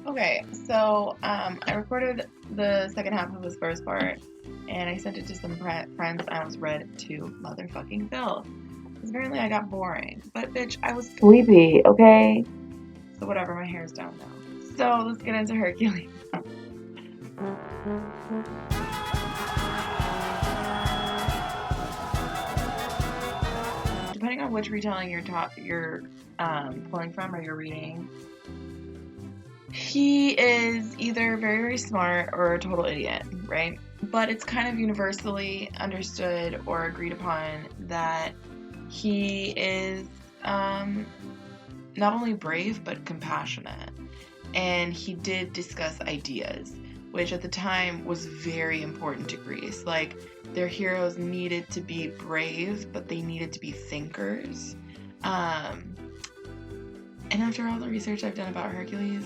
Okay, so I recorded the second half of this first part, and I sent it to some friends, and I was read to motherfucking Phil. Because apparently I got boring. But bitch, I was sleepy, okay? So whatever, my hair's down now. So let's get into Hercules. Depending on which retelling you're pulling from or you're reading, he is either very, very smart or a total idiot, right? But it's kind of universally understood or agreed upon that he is not only brave but compassionate. And he did discuss ideas, which at the time was very important to Greece. Like, their heroes needed to be brave, but they needed to be thinkers. And after all the research I've done about Hercules,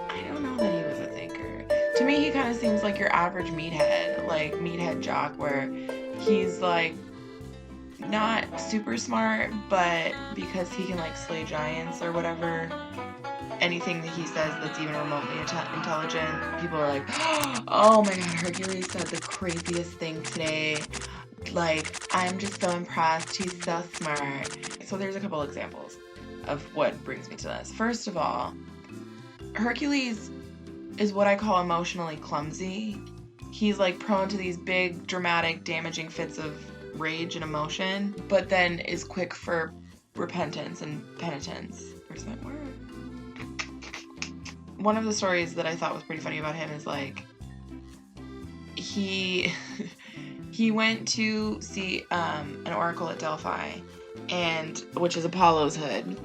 I don't know that he was a thinker. To me, he kind of seems like your average meathead jock, where he's like not super smart, but because he can like slay giants or whatever, anything that he says that's even remotely intelligent, people are like, oh my god, Hercules said the craziest thing today. Like, I'm just so impressed. He's so smart. So there's a couple examples of what brings me to this. First of all, Hercules is what I call emotionally clumsy. He's like prone to these big, dramatic, damaging fits of rage and emotion, but then is quick for repentance and penitence. Where's that word? One of the stories that I thought was pretty funny about him is like he went to see an oracle at Delphi, and which is Apollo's hood.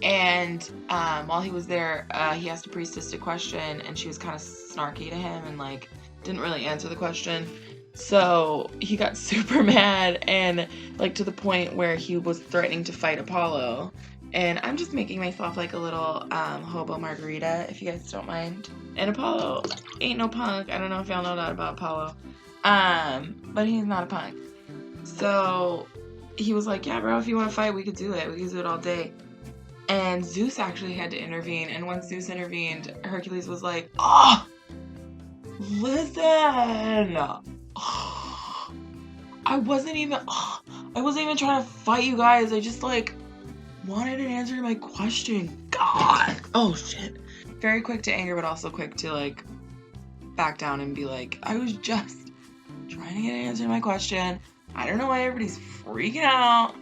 And while he was there, he asked a priestess a question, and she was kind of snarky to him and like didn't really answer the question. So he got super mad, and like to the point where he was threatening to fight Apollo. And I'm just making myself like a little hobo margarita, if you guys don't mind. And Apollo ain't no punk. I don't know if y'all know that about Apollo. But he's not a punk. So he was like, yeah, bro, if you want to fight, we could do it. We could do it all day. And Zeus actually had to intervene. And once Zeus intervened, Hercules was like, oh, listen. I wasn't even trying to fight you guys. I just like wanted an answer to my question. God. Oh shit. Very quick to anger, but also quick to like back down and be like, I was just trying to get an answer to my question. I don't know why everybody's freaking out.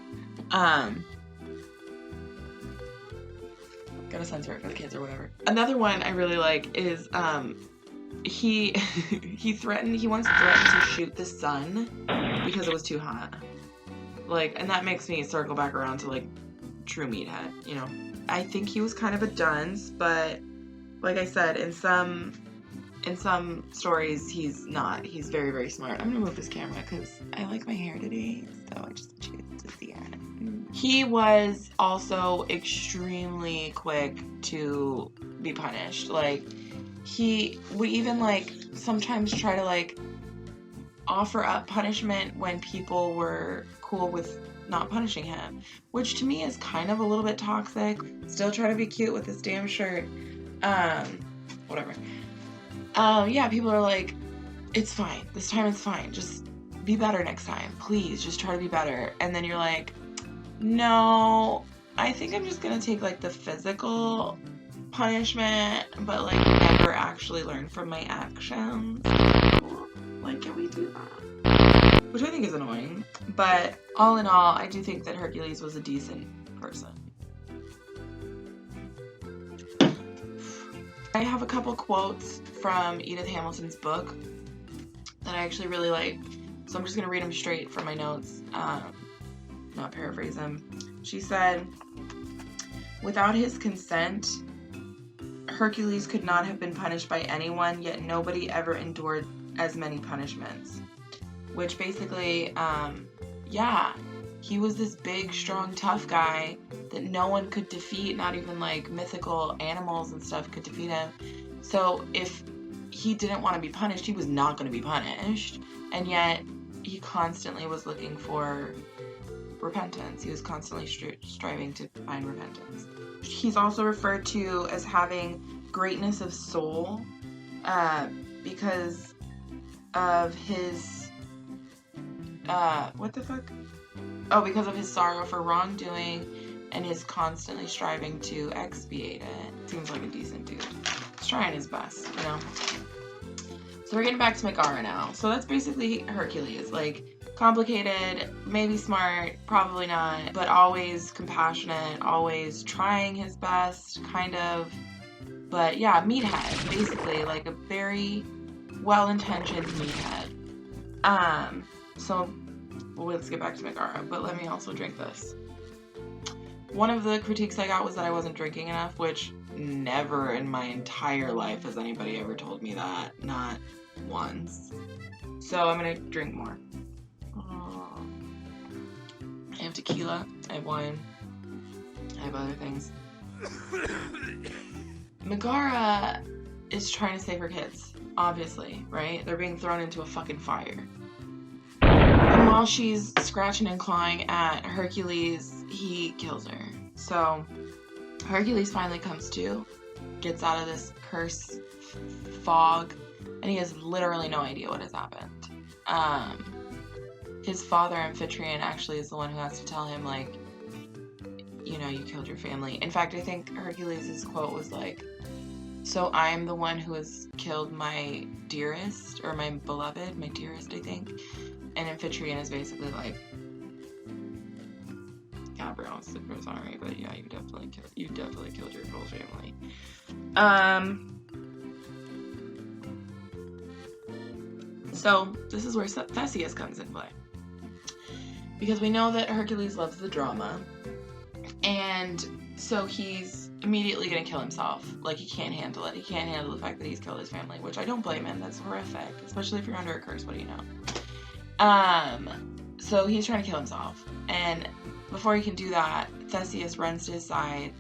Gotta censor it for the kids or whatever. Another one I really like is he once threatened to shoot the sun because it was too hot. Like, and that makes me circle back around to like true meathead, you know. I think he was kind of a dunce, but like I said, in some stories he's not. He's very, very smart. I'm gonna move this camera because I like my hair today, so I just choose to see it. He was also extremely quick to be punished. Like, he would even like sometimes try to like offer up punishment when people were cool with not punishing him, which to me is kind of a little bit toxic. Still try to be cute with this damn shirt. Whatever. Yeah, people are like, it's fine. This time it's fine. Just be better next time. Please, just try to be better. And then you're like, no, I think I'm just gonna take like the physical punishment, but like never actually learn from my actions. Like, can we do that? Which I think is annoying. But all in all, I do think that Hercules was a decent person. I have a couple quotes from Edith Hamilton's book that I actually really like. So I'm just gonna read them straight from my notes. Not paraphrase them. She said, without his consent, Hercules could not have been punished by anyone, yet nobody ever endured as many punishments. Which basically, yeah, he was this big, strong, tough guy that no one could defeat, not even like mythical animals and stuff could defeat him. So if he didn't want to be punished, he was not going to be punished. And yet he constantly was looking for repentance. He was constantly striving to find repentance. He's also referred to as having greatness of soul because of his what the fuck? Oh, because of his sorrow for wrongdoing and his constantly striving to expiate it. Seems like a decent dude. He's trying his best, you know? So we're getting back to Megara now. So that's basically Hercules. Like, complicated, maybe smart, probably not, but always compassionate, always trying his best, kind of. But yeah, meathead, basically, like a very well-intentioned meathead. So let's get back to Megara, but let me also drink this. One of the critiques I got was that I wasn't drinking enough, which never in my entire life has anybody ever told me that. Not once. So I'm gonna drink more. I have tequila, I have wine, I have other things. Megara is trying to save her kids, obviously, right? They're being thrown into a fucking fire. And while she's scratching and clawing at Hercules, he kills her. So Hercules finally comes to, gets out of this curse fog, and he has literally no idea what has happened. His father, Amphitryon, actually is the one who has to tell him, like, you know, you killed your family. In fact, I think Hercules' quote was like, so I'm the one who has killed my dearest, or my beloved, my dearest, I think. And Amphitryon is basically like, yeah, bro, I'm super sorry, but yeah, you definitely killed your whole family. So this is where Theseus comes in play. Because we know that Hercules loves the drama, and so he's immediately gonna kill himself. Like, he can't handle it. He can't handle the fact that he's killed his family, which I don't blame him. That's horrific, especially if you're under a curse. What do you know? So he's trying to kill himself, and before he can do that, Theseus runs to his side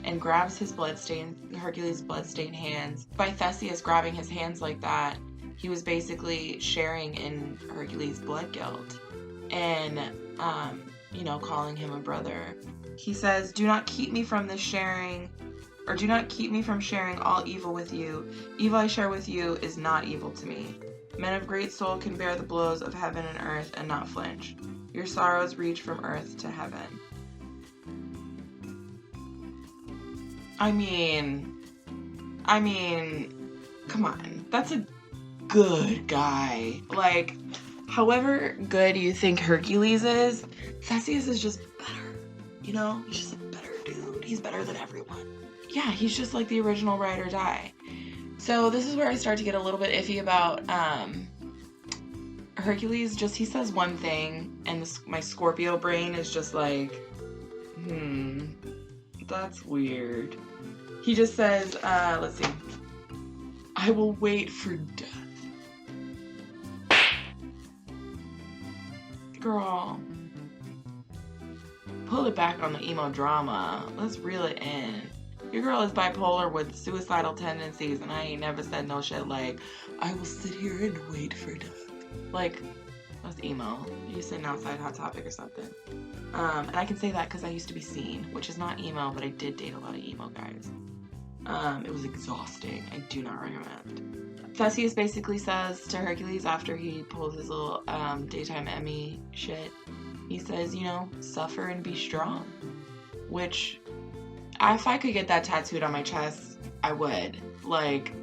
and grabs Hercules' bloodstained hands. By Theseus grabbing his hands like that, he was basically sharing in Hercules' blood guilt, and you know, calling him a brother. He says, do not keep me from this sharing, or do not keep me from sharing all evil with you. Evil I share with you is not evil to me. Men of great soul can bear the blows of heaven and earth and not flinch. Your sorrows reach from earth to heaven. I mean, come on. That's a good guy. Like, however good you think Hercules is, Theseus is just better. You know? He's just a better dude. He's better than everyone. Yeah, he's just like the original ride or die. So this is where I start to get a little bit iffy about Hercules. Just, he says one thing, and my Scorpio brain is just like, that's weird. He just says, let's see, I will wait for death. Girl, pull it back on the emo drama. Let's reel it in. Your girl is bipolar with suicidal tendencies, and I ain't never said no shit like, I will sit here and wait for death. Like, that's emo. You're sitting outside Hot Topic or something. And I can say that because I used to be seen, which is not emo, but I did date a lot of emo guys. It was exhausting. I do not recommend. Theseus basically says to Hercules after he pulls his little daytime Emmy shit, he says, you know, suffer and be strong. Which, if I could get that tattooed on my chest, I would. Like,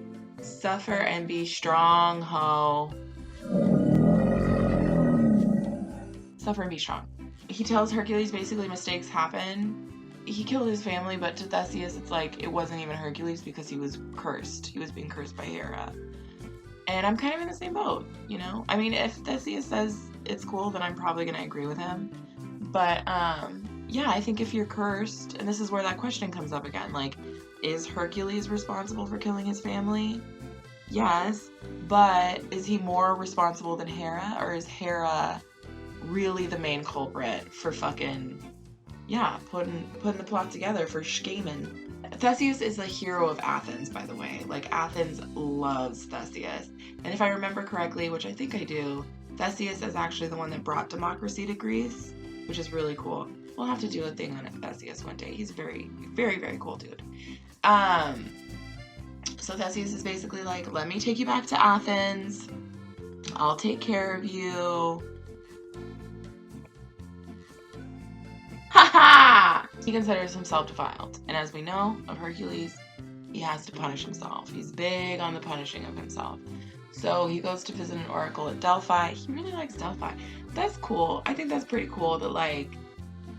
suffer and be strong, ho. Suffer and be strong. He tells Hercules basically mistakes happen. He killed his family, but to Theseus, it's like it wasn't even Hercules because he was cursed. He was being cursed by Hera. And I'm kind of in the same boat, you know? I mean, if Theseus says it's cool, then I'm probably going to agree with him. But, yeah, I think if you're cursed, and this is where that question comes up again, like, is Hercules responsible for killing his family? Yes, but is he more responsible than Hera, or is Hera really the main culprit for fucking, yeah, putting the plot together for scheming? Theseus is a hero of Athens, by the way. Like, Athens loves Theseus. And if I remember correctly, which I think I do, Theseus is actually the one that brought democracy to Greece, which is really cool. We'll have to do a thing on Theseus one day. He's a very, very, very cool dude. So Theseus is basically like, let me take you back to Athens. I'll take care of you. Ha! He considers himself defiled. And as we know of Hercules, he has to punish himself. He's big on the punishing of himself. So he goes to visit an oracle at Delphi. He really likes Delphi. That's cool. I think that's pretty cool that, like,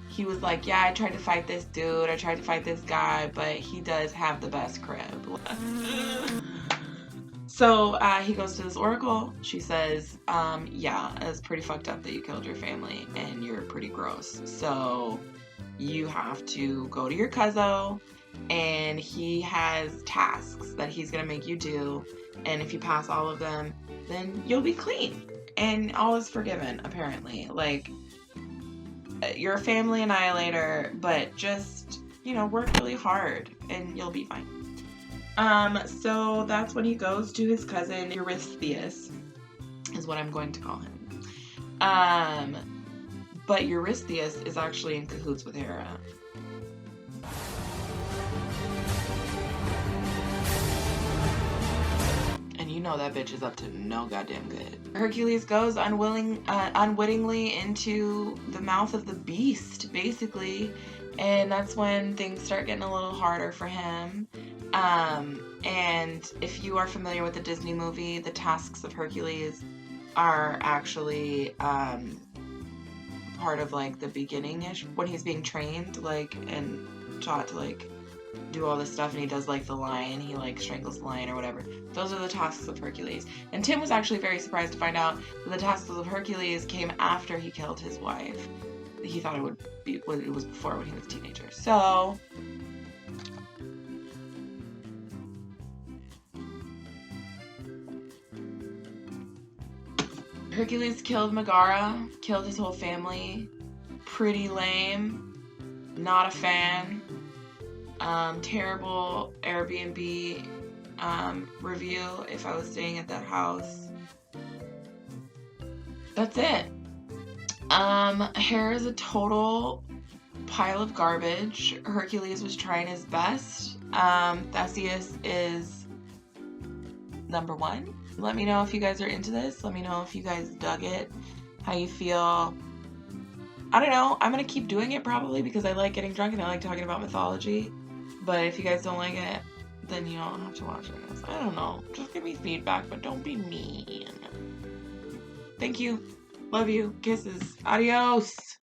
he was like, yeah, I tried to fight this dude. I tried to fight this guy, but he does have the best crib. So he goes to this oracle. She says, yeah, it's pretty fucked up that you killed your family and you're pretty gross. So you have to go to your cousin, and he has tasks that he's going to make you do. And if you pass all of them, then you'll be clean. And all is forgiven, apparently. Like, you're a family annihilator, but just, you know, work really hard and you'll be fine. So that's when he goes to his cousin Eurystheus, is what I'm going to call him. But Eurystheus is actually in cahoots with Hera. And you know that bitch is up to no goddamn good. Hercules goes unwittingly into the mouth of the beast, basically. And that's when things start getting a little harder for him. And if you are familiar with the Disney movie, the tasks of Hercules are actually part of, like, the beginning-ish, when he's being trained, like, and taught to, like, do all this stuff, and he does, like, the lion, he, like, strangles the lion or whatever. Those are the tasks of Hercules. And Tim was actually very surprised to find out that the tasks of Hercules came after he killed his wife. He thought it was before, when he was a teenager. So Hercules killed Megara, killed his whole family. Pretty lame. Not a fan. Terrible Airbnb review if I was staying at that house. That's it. Hera is a total pile of garbage. Hercules was trying his best. Theseus is number one. Let me know if you guys are into this. Let me know if you guys dug it, how you feel. I don't know. I'm going to keep doing it probably because I like getting drunk and I like talking about mythology. But if you guys don't like it, then you don't have to watch it. I don't know. Just give me feedback, but don't be mean. Thank you. Love you. Kisses. Adios.